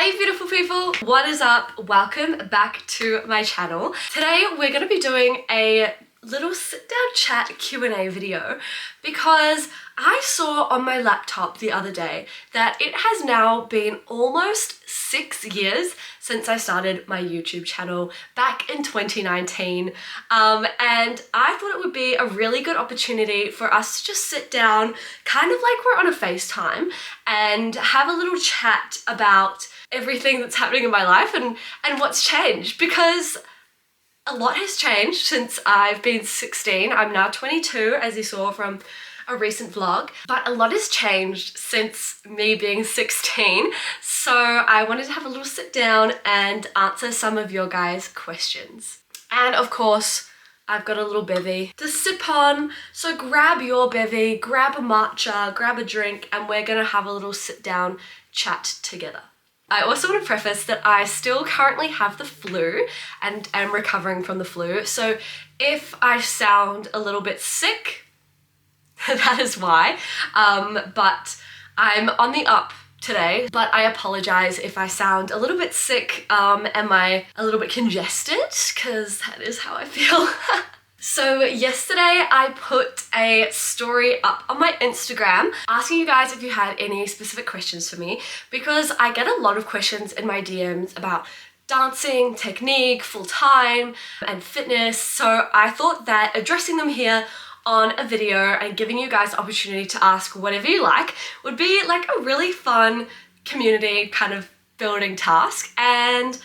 Hey beautiful people, what is up? Welcome back to my channel. Today we're going to be doing a little sit down chat Q&A video because I saw on my laptop the other day that it has now been almost 6 years since I started my YouTube channel back in 2019, and I thought it would be a really good opportunity for us to just sit down kind of like we're on a FaceTime and have a little chat about everything that's happening in my life and what's changed, because a lot has changed since I've been 16. I'm now 22, as you saw from a recent vlog, but a lot has changed since me being 16. So I wanted to have a little sit down and answer some of your guys' questions. And of course, I've got a little bevy to sip on. So grab your bevy, grab a matcha, grab a drink, and we're gonna have a little sit down chat together. I also want to preface that I still currently have the flu and am recovering from the flu. So if I sound a little bit sick, that is why. But I'm on the up today, but I apologize if I sound a little bit sick. Am I a little bit congested? Because that is how I feel. So yesterday I put a story up on my Instagram asking you guys if you had any specific questions for me, because I get a lot of questions in my DMs about dancing, technique, full time, and fitness. So I thought that addressing them here on a video and giving you guys the opportunity to ask whatever you like would be like a really fun community kind of building task, and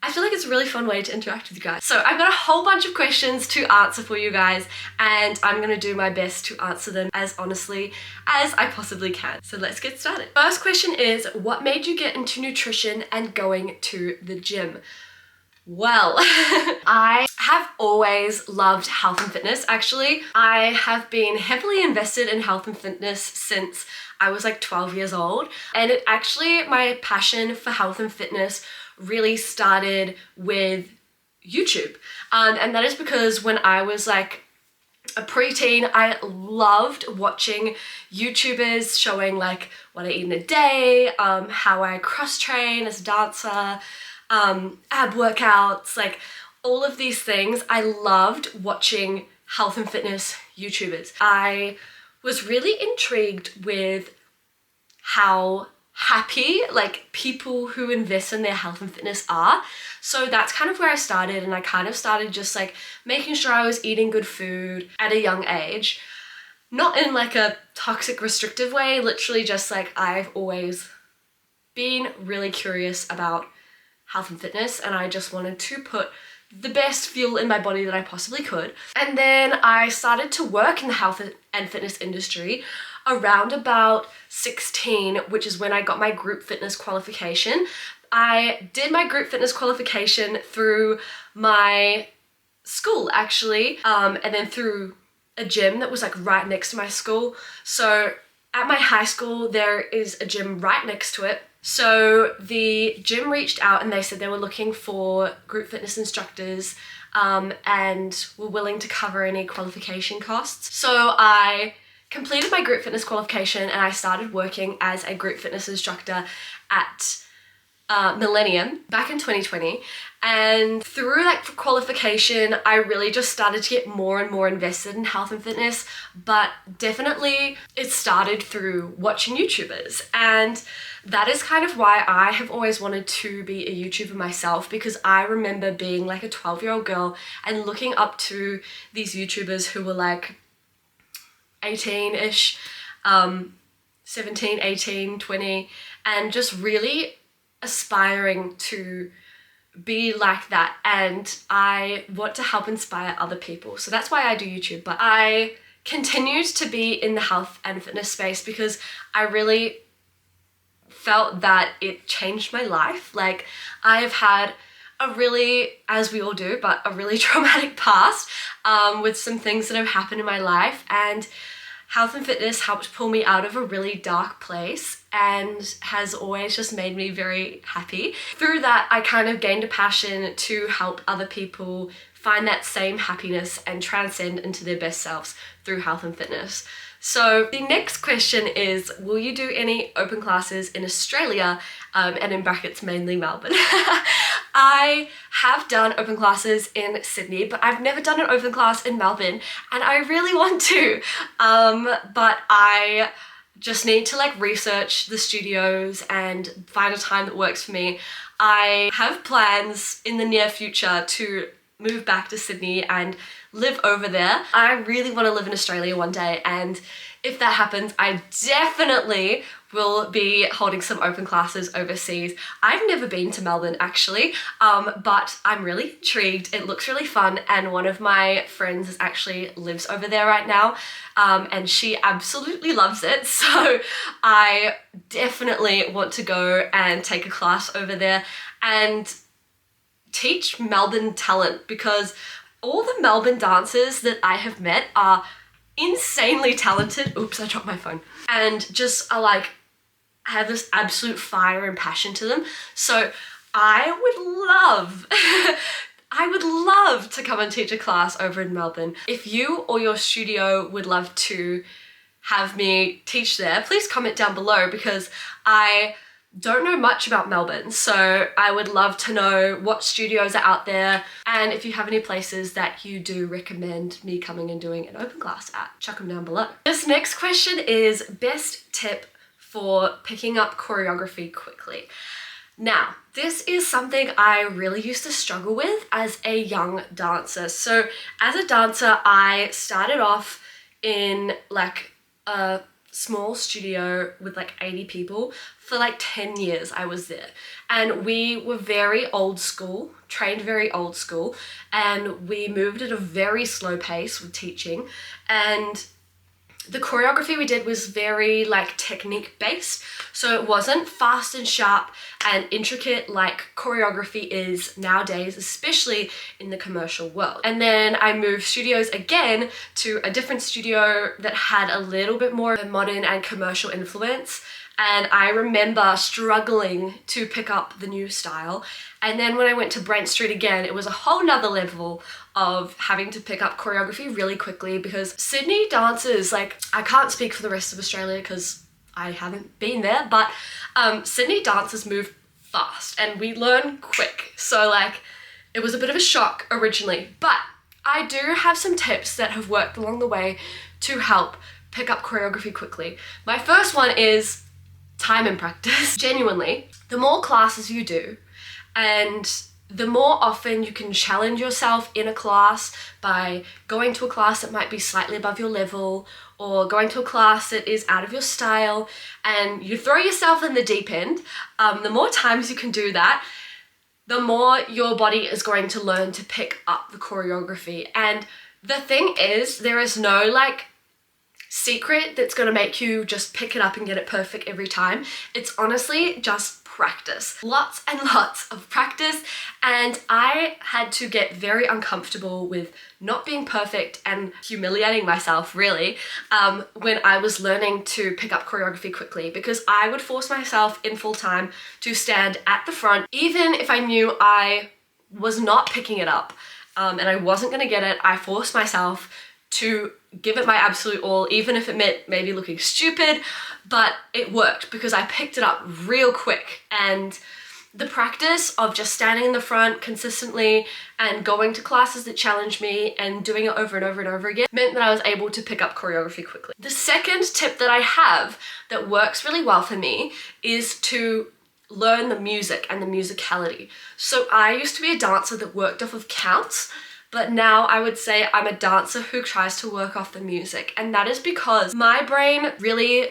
I feel like it's a really fun way to interact with you guys. So I've got a whole bunch of questions to answer for you guys, and I'm gonna do my best to answer them as honestly as I possibly can. So let's get started. First question is, what made you get into nutrition and going to the gym? Well, I have always loved health and fitness. Actually, I have been heavily invested in health and fitness since I was like 12 years old. And my passion for health and fitness really started with YouTube. And that is because when I was like a preteen, I loved watching YouTubers showing like what I eat in a day, how I cross-train as a dancer, ab workouts, like all of these things. I loved watching health and fitness YouTubers. I was really intrigued with how happy like people who invest in their health and fitness are. So that's kind of where I started, and I kind of started just like making sure I was eating good food at a young age. Not in like a toxic restrictive way, literally just like I've always been really curious about health and fitness, and I just wanted to put the best fuel in my body that I possibly could. And then I started to work in the health and fitness industry around about 16, which is when I got my group fitness qualification. I did my group fitness qualification through my school actually, and then through a gym that was like right next to my school. So at my high school, there is a gym right next to it. So the gym reached out and they said they were looking for group fitness instructors, and were willing to cover any qualification costs. So I completed my group fitness qualification and I started working as a group fitness instructor at Millennium back in 2020. And through that qualification, I really just started to get more and more invested in health and fitness, but definitely it started through watching YouTubers. And that is kind of why I have always wanted to be a YouTuber myself, because I remember being like a 12-year-old girl and looking up to these YouTubers who were like 18-ish, 17, 18, 20, and just really aspiring to be like that. And I want to help inspire other people. So that's why I do YouTube. But I continued to be in the health and fitness space because I really felt that it changed my life. Like, I have had a really, as we all do, but a really traumatic past with some things that have happened in my life, and health and fitness helped pull me out of a really dark place and has always just made me very happy. Through that, I kind of gained a passion to help other people find that same happiness and transcend into their best selves through health and fitness. So the next question is, will you do any open classes in Australia, and in brackets mainly Melbourne? I have done open classes in Sydney, but I've never done an open class in Melbourne, and I really want to, but I just need to like research the studios and find a time that works for me. I have plans in the near future to move back to Sydney and live over there. I really want to live in Australia one day, and if that happens, I definitely will be holding some open classes overseas. I've never been to Melbourne actually, but I'm really intrigued. It looks really fun, and one of my friends actually lives over there right now, and she absolutely loves it. So I definitely want to go and take a class over there and teach Melbourne talent, because all the Melbourne dancers that I have met are insanely talented. Oops, I dropped my phone. And just are like, have this absolute fire and passion to them. So I would love to come and teach a class over in Melbourne. If you or your studio would love to have me teach there, please comment down below, because I don't know much about Melbourne, so I would love to know what studios are out there, and if you have any places that you do recommend me coming and doing an open class at, chuck them down below. This next question is best tip for picking up choreography quickly. Now, this is something I really used to struggle with as a young dancer. So as a dancer, I started off in like a small studio with like 80 people. For like 10 years I was there, and we were very old school, trained very old school, and we moved at a very slow pace with teaching, and the choreography we did was very like technique based, so it wasn't fast and sharp and intricate like choreography is nowadays, especially in the commercial world. And then I moved studios again to a different studio that had a little bit more of a modern and commercial influence, and I remember struggling to pick up the new style. And then when I went to Brent Street again, it was a whole nother level of having to pick up choreography really quickly, because Sydney dancers, like, I can't speak for the rest of Australia because I haven't been there, but Sydney dancers move fast and we learn quick. So like, it was a bit of a shock originally, but I do have some tips that have worked along the way to help pick up choreography quickly. My first one is time and practice. Genuinely, the more classes you do and the more often you can challenge yourself in a class by going to a class that might be slightly above your level, or going to a class that is out of your style, and you throw yourself in the deep end, the more times you can do that, the more your body is going to learn to pick up the choreography. And the thing is, there is no like secret that's going to make you just pick it up and get it perfect every time. It's honestly just practice. Lots and lots of practice, and I had to get very uncomfortable with not being perfect and humiliating myself really when I was learning to pick up choreography quickly, because I would force myself in full time to stand at the front even if I knew I was not picking it up and I wasn't going to get it. I forced myself to give it my absolute all, even if it meant maybe looking stupid, but it worked because I picked it up real quick. And the practice of just standing in the front consistently and going to classes that challenged me and doing it over and over and over again meant that I was able to pick up choreography quickly. The second tip that I have that works really well for me is to learn the music and the musicality. So I used to be a dancer that worked off of counts, but now I would say I'm a dancer who tries to work off the music. And that is because my brain really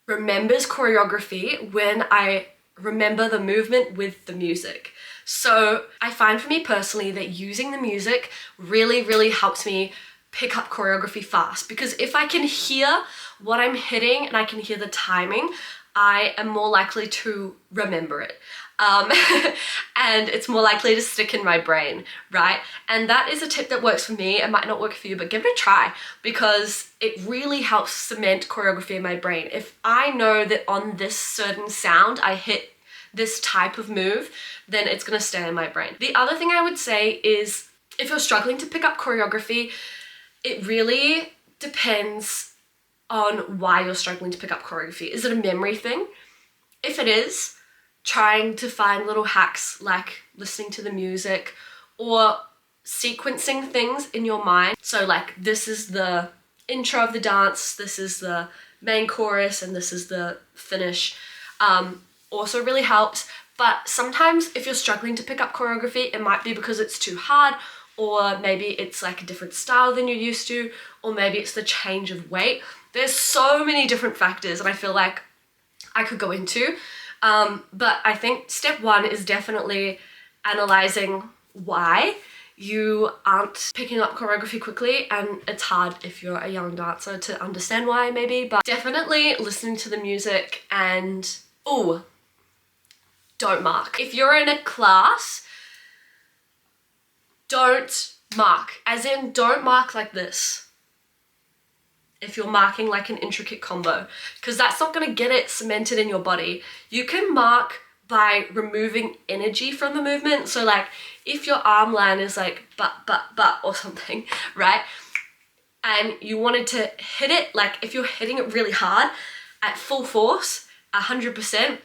remembers choreography when I remember the movement with the music. So I find for me personally that using the music really, really helps me pick up choreography fast, because if I can hear what I'm hitting and I can hear the timing, I am more likely to remember it. And it's more likely to stick in my brain, right? And that is a tip that works for me. It might not work for you, but give it a try, because it really helps cement choreography in my brain. If I know that on this certain sound I hit this type of move, then it's gonna stay in my brain. The other thing I would say is if you're struggling to pick up choreography, it really depends on why you're struggling to pick up choreography. Is it a memory thing? If it is, trying to find little hacks like listening to the music or sequencing things in your mind. So like, this is the intro of the dance, this is the main chorus, and this is the finish. Also really helps. But sometimes if you're struggling to pick up choreography, it might be because it's too hard, or maybe it's like a different style than you're used to, or maybe it's the change of weight. There's so many different factors and I feel like I could go into. But I think step one is definitely analyzing why you aren't picking up choreography quickly, and it's hard if you're a young dancer to understand why maybe, but definitely listening to the music and, don't mark. If you're in a class, don't mark, as in don't mark like this. If you're marking like an intricate combo, because that's not going to get it cemented in your body. You can mark by removing energy from the movement. So like if your arm line is like but or something, right? And you wanted to hit it, like if you're hitting it really hard at full force, 100%,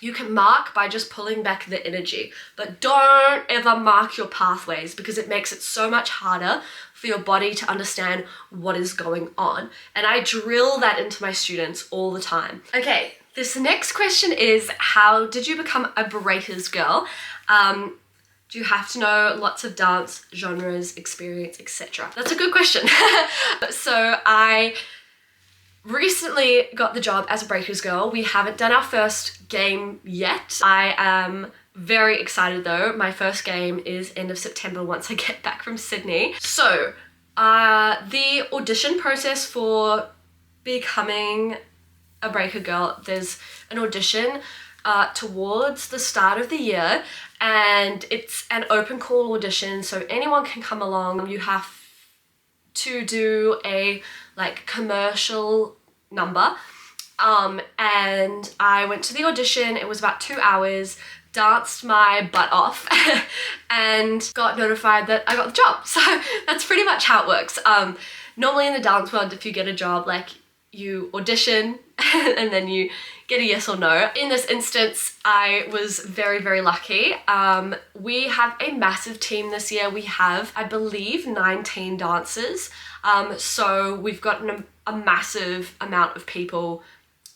you can mark by just pulling back the energy. But don't ever mark your pathways, because it makes it so much harder for your body to understand what is going on. And I drill that into my students all the time. Okay, this next question is, how did you become a breakers girl? Do you have to know lots of dance genres, experience, etc.? That's a good question. So I recently got the job as a breakers girl. We haven't done our first game yet. I am very excited though. My first game is end of September once I get back from Sydney. So the audition process for becoming a breaker girl, there's an audition towards the start of the year, and it's an open call audition, so anyone can come along. You have to do a like commercial number, and I went to the audition. It was about 2 hours, danced my butt off and got notified that I got the job. So that's pretty much how it works. Normally in the dance world, if you get a job, like you audition and then you get a yes or no. In this instance, I was very, very lucky. We have a massive team this year. We have, I believe, 19 dancers. So we've got a massive amount of people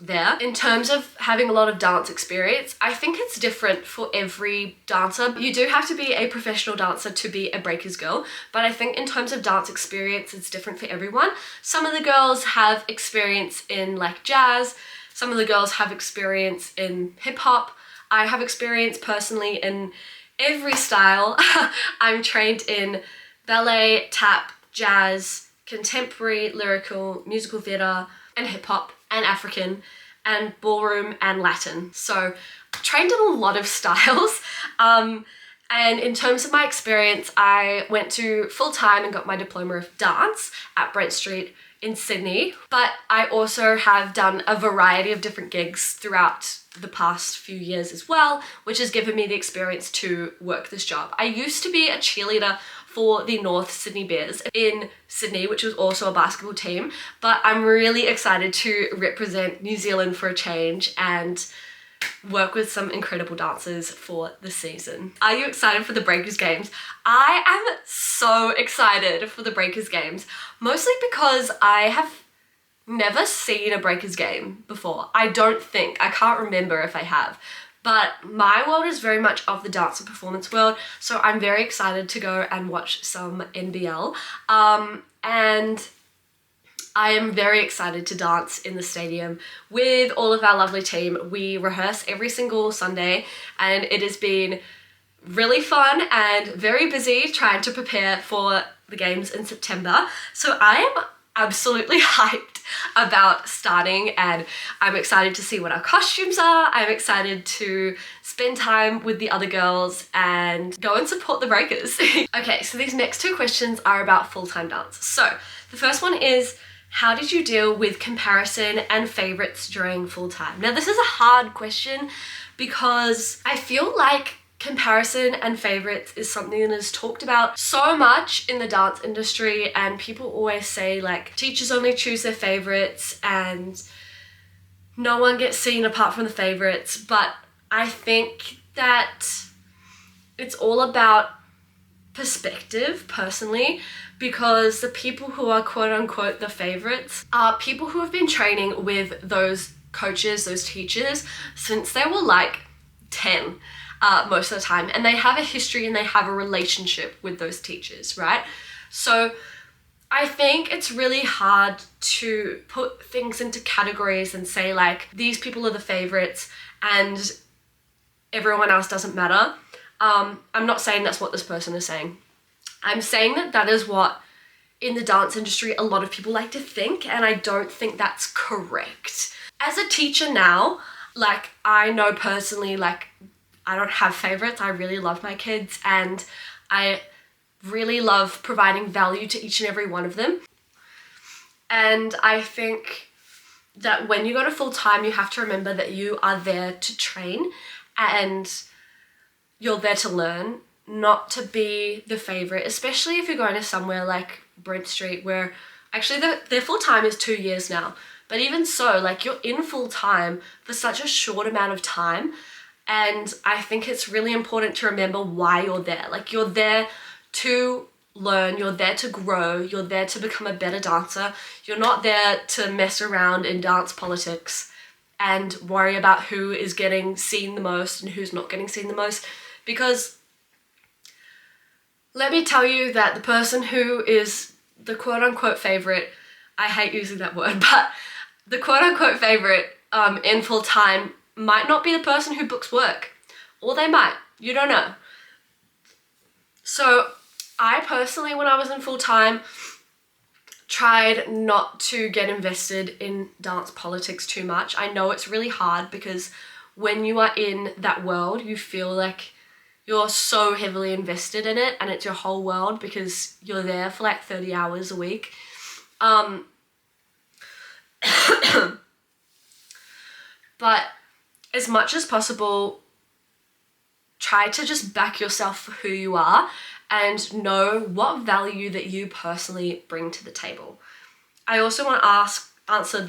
there. In terms of having a lot of dance experience, I think it's different for every dancer. You do have to be a professional dancer to be a breakers girl, but I think in terms of dance experience, it's different for everyone. Some of the girls have experience in like jazz, some of the girls have experience in hip hop. I have experience personally in every style. I'm trained in ballet, tap, jazz, contemporary, lyrical, musical theatre, and hip hop, and African, and ballroom, and Latin. So trained in a lot of styles. And in terms of my experience, I went to full-time and got my diploma of dance at Brent Street in Sydney, but I also have done a variety of different gigs throughout the past few years as well, which has given me the experience to work this job. I used to be a cheerleader for the North Sydney Bears in Sydney, which was also a basketball team, but I'm really excited to represent New Zealand for a change and work with some incredible dancers for the season. Are you excited for the Breakers Games? I am so excited for the Breakers Games, mostly because I have never seen a Breakers game before. I can't remember if I have. But my world is very much of the dance and performance world, so I'm very excited to go and watch some NBL. And I am very excited to dance in the stadium with all of our lovely team. We rehearse every single Sunday, and it has been really fun and very busy trying to prepare for the games in September. So I am absolutely hyped about starting, and I'm excited to see what our costumes are. I'm excited to spend time with the other girls and go and support the breakers. Okay, so these next two questions are about full-time dance. So the first one is, how did you deal with comparison and favorites during full-time? Now this is a hard question because I feel like comparison and favorites is something that is talked about so much in the dance industry, and people always say like teachers only choose their favorites and no one gets seen apart from the favorites. But I think that it's all about perspective personally, because the people who are quote unquote the favorites are people who have been training with those coaches, those teachers since they were like 10 most of the time, and they have a history and they have a relationship with those teachers, right? So I think it's really hard to put things into categories and say like these people are the favorites and everyone else doesn't matter. I'm not saying that's what this person is saying. I'm saying that that is what in the dance industry a lot of people like to think, and I don't think that's correct. As a teacher now, like I know personally, like I don't have favorites. I really love my kids and I really love providing value to each and every one of them. And I think that when you go to full time, you have to remember that you are there to train and you're there to learn, not to be the favorite, especially if you're going to somewhere like Brent Street, where actually their full time is 2 years now. But even so, like you're in full time for such a short amount of time. And I think it's really important to remember why you're there. Like you're there to learn, you're there to grow, you're there to become a better dancer. You're not there to mess around in dance politics and worry about who is getting seen the most and who's not getting seen the most. Because let me tell you that the person who is the quote unquote favorite, I hate using that word, but the quote unquote favorite in full time might not be the person who books work, or they might, you don't know. So I personally, when I was in full time, tried not to get invested in dance politics too much. I know it's really hard because when you are in that world, you feel like you're so heavily invested in it and it's your whole world because you're there for like 30 hours a week. But as much as possible, try to just back yourself for who you are and know what value that you personally bring to the table. I also want to answer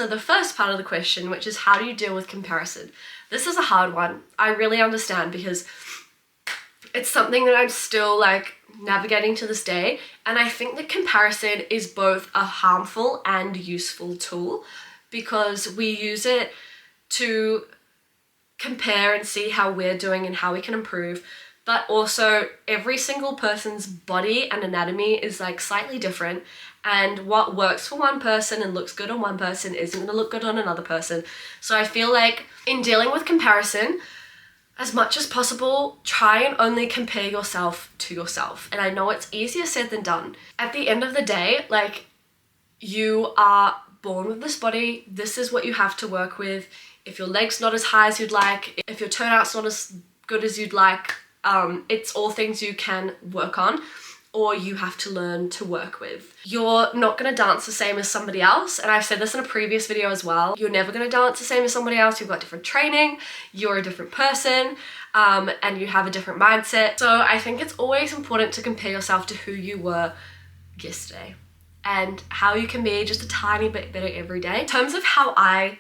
the first part of the question, which is how do you deal with comparison? This is a hard one. I really understand because it's something that I'm still like navigating to this day, and I think that comparison is both a harmful and useful tool because we use it to compare and see how we're doing and how we can improve, but also every single person's body and anatomy is like slightly different, and what works for one person and looks good on one person isn't going to look good on another person. So I feel like in dealing with comparison, as much as possible, try and only compare yourself to yourself. And I know it's easier said than done. At the end of the day, like, you are born with this body. This is what you have to work with. If your leg's not as high as you'd like, if your turnout's not as good as you'd like, it's all things you can work on or you have to learn to work with. You're not gonna dance the same as somebody else, and I've said this in a previous video as well. You're never gonna dance the same as somebody else. You've got different training, you're a different person, and you have a different mindset. So I think it's always important to compare yourself to who you were yesterday and how you can be just a tiny bit better every day. In terms of how I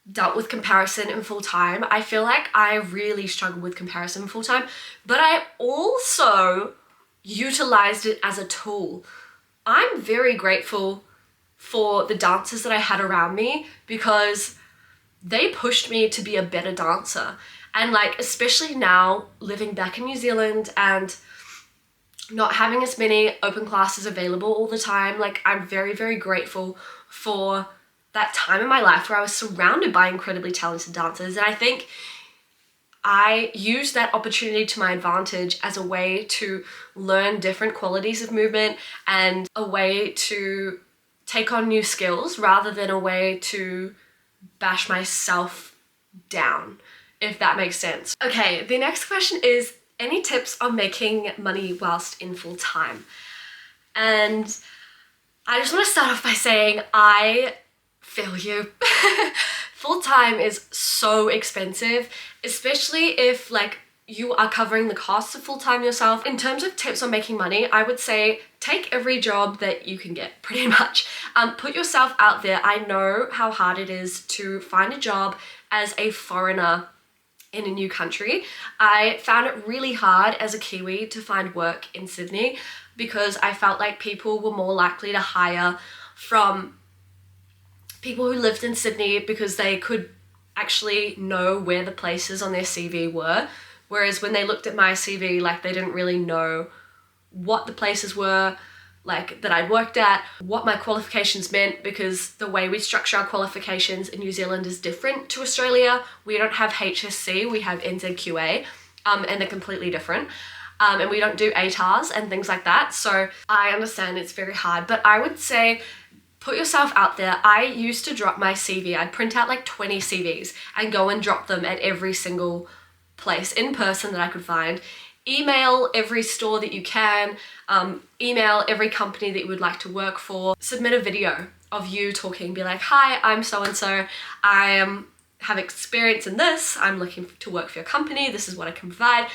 dealt with comparison in full time, I feel like I really struggled with comparison in full time, but I also utilized it as a tool. I'm very grateful for the dancers that I had around me because they pushed me to be a better dancer. And like, especially now living back in New Zealand and not having as many open classes available all the time, like I'm very, very grateful for that time in my life where I was surrounded by incredibly talented dancers. And I think I used that opportunity to my advantage as a way to learn different qualities of movement and a way to take on new skills rather than a way to bash myself down, if that makes sense. Okay, the next question is, any tips on making money whilst in full time? And I just want to start off by saying I feel you. Full-time is so expensive, especially if like you are covering the costs of full-time yourself. In terms of tips on making money, I would say take every job that you can get, pretty much. Put yourself out there. I know how hard it is to find a job as a foreigner in a new country. I found it really hard as a Kiwi to find work in Sydney because I felt like people were more likely to hire from people who lived in Sydney because they could actually know where the places on their CV were. Whereas when they looked at my CV, like they didn't really know what the places were, like that I'd worked at, what my qualifications meant, because the way we structure our qualifications in New Zealand is different to Australia. We don't have HSC, we have NZQA, and they're completely different. And we don't do ATARs and things like that. So I understand it's very hard, but I would say put yourself out there. I used to drop my CV. I'd print out like 20 CVs and go and drop them at every single place in person that I could find. Email every store that you can, email every company that you would like to work for, submit a video of you talking, be like, hi, I'm so-and-so, I have experience in this, I'm looking to work for your company, this is what I can provide,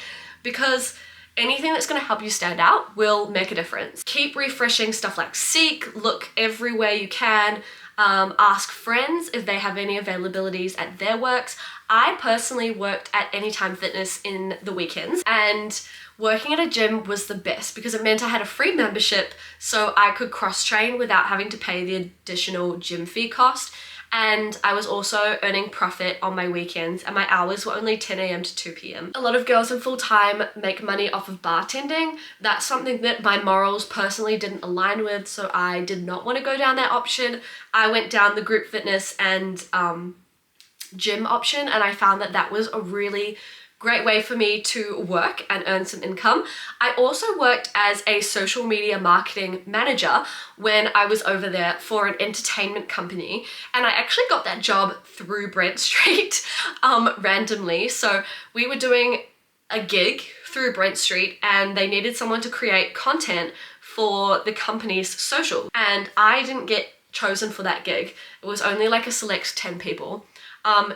because anything that's going to help you stand out will make a difference. Keep refreshing stuff like Seek, look everywhere you can, ask friends if they have any availabilities at their works. I personally worked at Anytime Fitness in the weekends, and working at a gym was the best because it meant I had a free membership so I could cross-train without having to pay the additional gym fee cost. And I was also earning profit on my weekends, and my hours were only 10 a.m. to 2 p.m. A lot of girls in full-time make money off of bartending. That's something that my morals personally didn't align with, so I did not want to go down that option. I went down the group fitness and gym option, and I found that that was a really great way for me to work and earn some income. I also worked as a social media marketing manager when I was over there for an entertainment company, and I actually got that job through Brent Street randomly. So we were doing a gig through Brent Street and they needed someone to create content for the company's social, and I didn't get chosen for that gig. It was only like a select 10 people.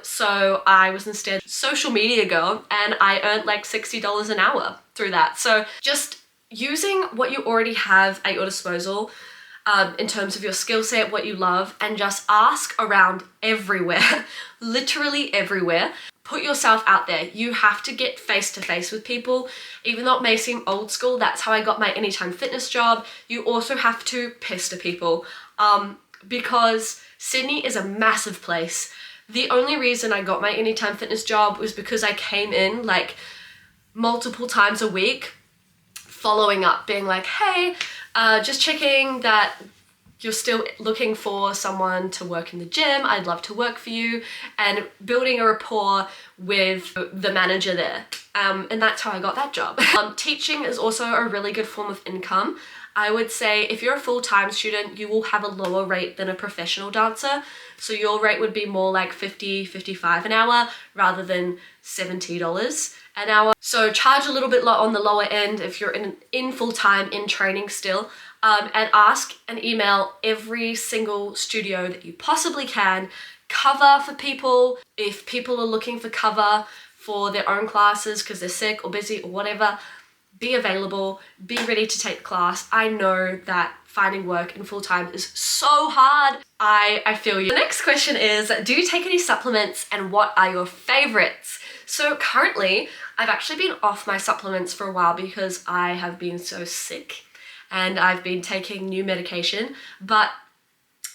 So I was instead social media girl, and I earned like $60 an hour through that. So just using what you already have at your disposal in terms of your skill set, what you love, and just ask around everywhere, literally everywhere. Put yourself out there. You have to get face to face with people. Even though it may seem old school, that's how I got my Anytime Fitness job. You also have to pester people because Sydney is a massive place. The only reason I got my Anytime Fitness job was because I came in like multiple times a week following up, being like, hey, just checking that you're still looking for someone to work in the gym. I'd love to work for you, and building a rapport with the manager there. And that's how I got that job. Teaching is also a really good form of income. I would say if you're a full-time student, you will have a lower rate than a professional dancer. So your rate would be more like $50, $55 an hour rather than $70 an hour. So charge a little bit on the lower end if you're in full-time, in training still, and ask and email every single studio that you possibly can. Cover for people. If people are looking for cover for their own classes because they're sick or busy or whatever, be available, be ready to take the class. I know that finding work in full-time is so hard. I feel you. The next question is, do you take any supplements and what are your favorites? So currently, I've actually been off my supplements for a while because I have been so sick and I've been taking new medication, but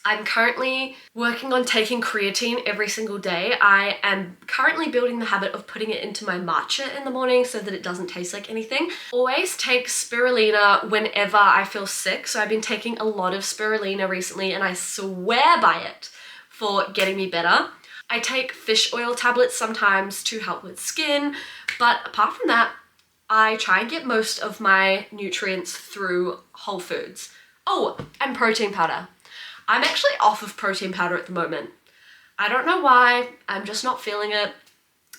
I'm currently working on taking creatine every single day. I am currently building the habit of putting it into my matcha in the morning so that it doesn't taste like anything. Always take spirulina whenever I feel sick. So I've been taking a lot of spirulina recently and I swear by it for getting me better. I take fish oil tablets sometimes to help with skin, but apart from that, I try and get most of my nutrients through whole foods. Oh, and protein powder. I'm actually off of protein powder at the moment. I don't know why, I'm just not feeling it.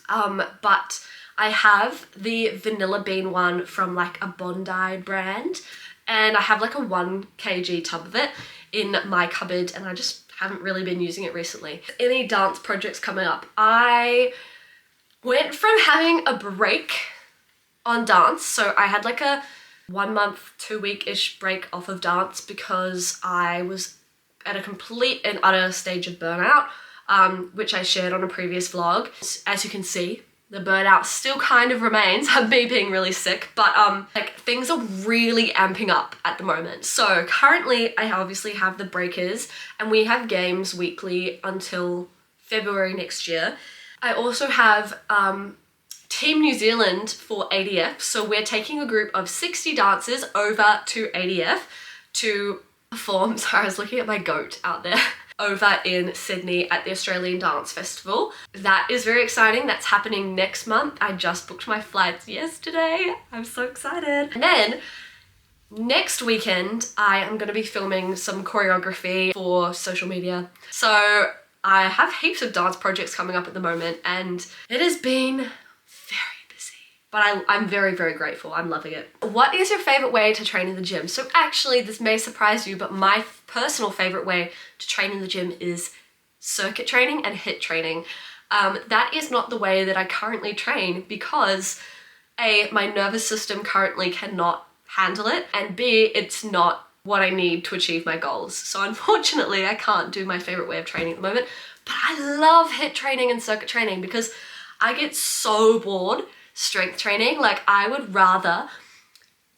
But I have the vanilla bean one from like a Bondi brand, and I have like a 1 kg tub of it in my cupboard, and I just haven't really been using it recently. Any dance projects coming up? I went from having a break on dance, so I had like a 1 month, 2 week-ish break off of dance because I was at a complete and utter stage of burnout, which I shared on a previous vlog. As you can see, the burnout still kind of remains, me being really sick, but like things are really amping up at the moment. So currently I obviously have the breakers and we have games weekly until February next year. I also have Team New Zealand for ADF. So we're taking a group of 60 dancers over to ADF to perform. Sorry, I was looking at my goat out there. Over in Sydney at the Australian Dance Festival. That is very exciting. That's happening next month. I just booked my flights yesterday. I'm so excited. And then next weekend, I am going to be filming some choreography for social media. So I have heaps of dance projects coming up at the moment and it has been very busy. But I'm very, very grateful. I'm loving it. What is your favorite way to train in the gym? So actually, this may surprise you, but my personal favorite way to train in the gym is circuit training and HIIT training. That is not the way that I currently train because A, my nervous system currently cannot handle it, and B, it's not what I need to achieve my goals. So unfortunately, I can't do my favorite way of training at the moment, but I love HIIT training and circuit training because I get so bored strength training. Like I would rather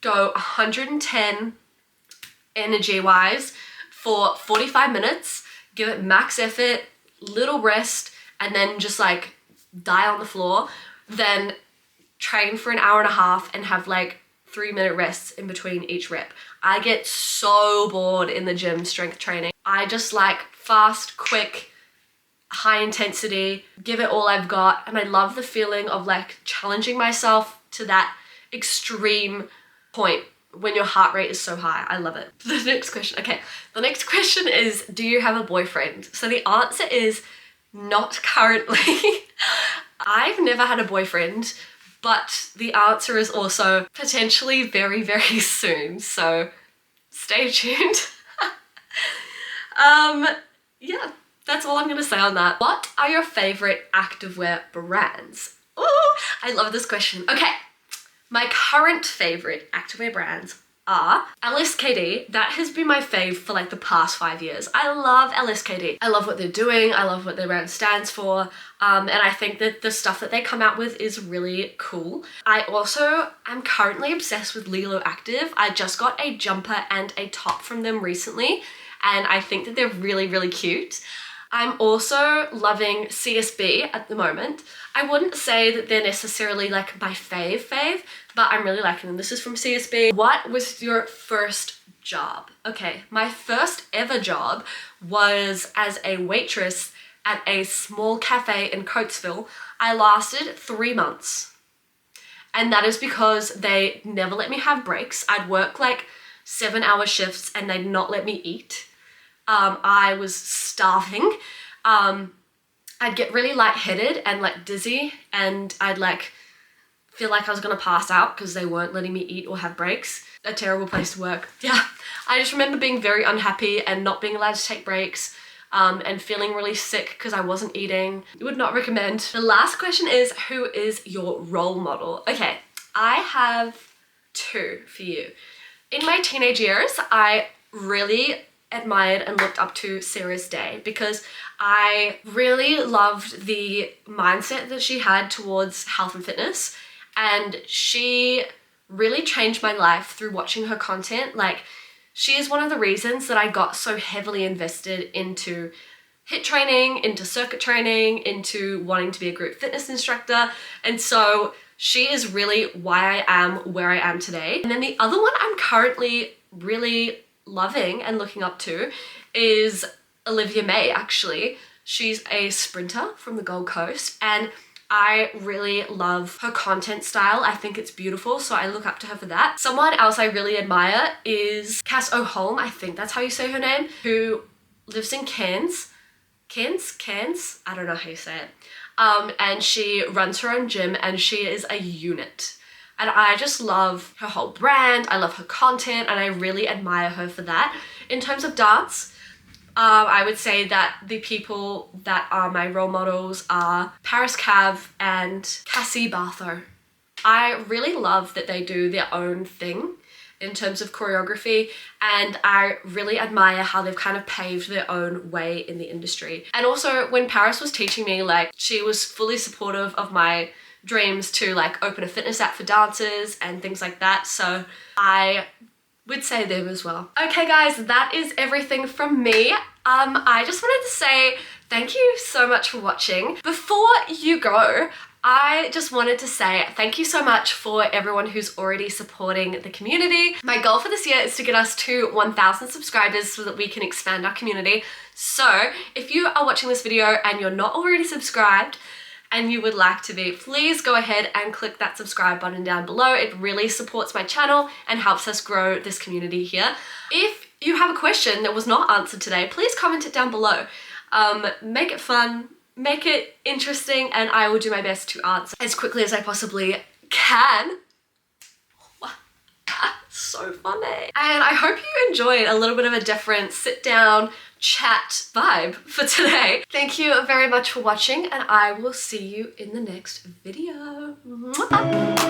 go 110 energy-wise for 45 minutes, give it max effort, little rest, and then just like die on the floor, then train for an hour and a half and have like 3-minute rests in between each rep. I get so bored in the gym strength training. I just like fast, quick, high intensity, give it all I've got, and I love the feeling of like challenging myself to that extreme point when your heart rate is so high. I love it. The next question, okay. The next question is, do you have a boyfriend? So the answer is not currently. I've never had a boyfriend, but the answer is also potentially very, very soon. So stay tuned. Yeah, that's all I'm gonna say on that. What are your favorite activewear brands? Oh, I love this question. Okay. My current favorite activewear brands are LSKD. That has been my fave for like the past 5 years. I love LSKD. I love what they're doing. I love what their brand stands for. And I think that the stuff that they come out with is really cool. I also am currently obsessed with Lilo Active. I just got a jumper and a top from them recently, and I think that they're really, really cute. I'm also loving CSB at the moment. I wouldn't say that they're necessarily like my fave, but I'm really liking them. This is from CSB. What was your first job? Okay, my first ever job was as a waitress at a small cafe in Coatesville. I lasted 3 months. And that is because they never let me have breaks. I'd work like 7-hour shifts and they'd not let me eat. I was starving. I'd get really lightheaded and like dizzy, and I'd like feel like I was gonna pass out because they weren't letting me eat or have breaks. A terrible place to work. Yeah, I just remember being very unhappy and not being allowed to take breaks, and feeling really sick because I wasn't eating. Would not recommend. The last question is, who is your role model? Okay, I have 2 for you. In my teenage years, I really admired and looked up to Sarah's Day because I really loved the mindset that she had towards health and fitness, and she really changed my life through watching her content. Like, she is one of the reasons that I got so heavily invested into HIIT training, into circuit training, into wanting to be a group fitness instructor, and so she is really why I am where I am today. And then the other one I'm currently really loving and looking up to is Olivia May, actually. She's a sprinter from the Gold Coast, and I really love her content style. I think it's beautiful, so I look up to her for that. Someone else I really admire is Cass O'Holm, I think that's how you say her name, who lives in Cairns? I don't know how you say it. And she runs her own gym, and she is a unit. And I just love her whole brand, I love her content, and I really admire her for that. In terms of dance, I would say that the people that are my role models are Paris Cav and Cassie Bartho. I really love that they do their own thing in terms of choreography, and I really admire how they've kind of paved their own way in the industry. And also when Paris was teaching me, like, she was fully supportive of my dreams to like open a fitness app for dancers and things like that, so I would say them as well. Okay guys, that is everything from me. I just wanted to say thank you so much for watching. Before you go, I just wanted to say thank you so much for everyone who's already supporting the community. My goal for this year is to get us to 1,000 subscribers so that we can expand our community. So if you are watching this video and you're not already subscribed and you would like to be, please go ahead and click that subscribe button down below. It really supports my channel and helps us grow this community here. If you have a question that was not answered today, please comment it down below. Make it fun, make it interesting, and I will do my best to answer as quickly as I possibly can. So funny. And I hope you enjoyed a little bit of a different sit down chat vibe for today. Thank you very much for watching, and I will see you in the next video. Mwah.